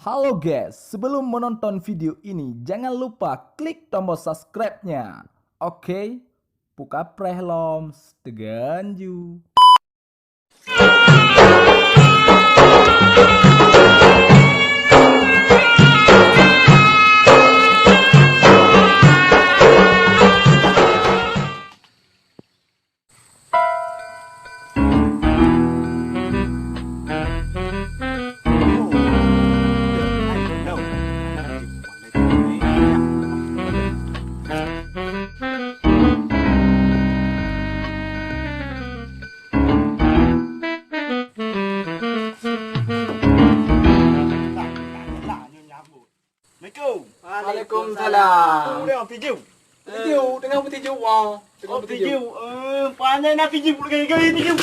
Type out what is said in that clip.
Halo guys, sebelum menonton video ini jangan lupa klik tombol subscribe-nya. Oke, buka prehlom, seteganju. Waalaikumsalam. Dengan piju. Piju dengan peti juang. Oh piju. Pandai nak piju kali-kali piju.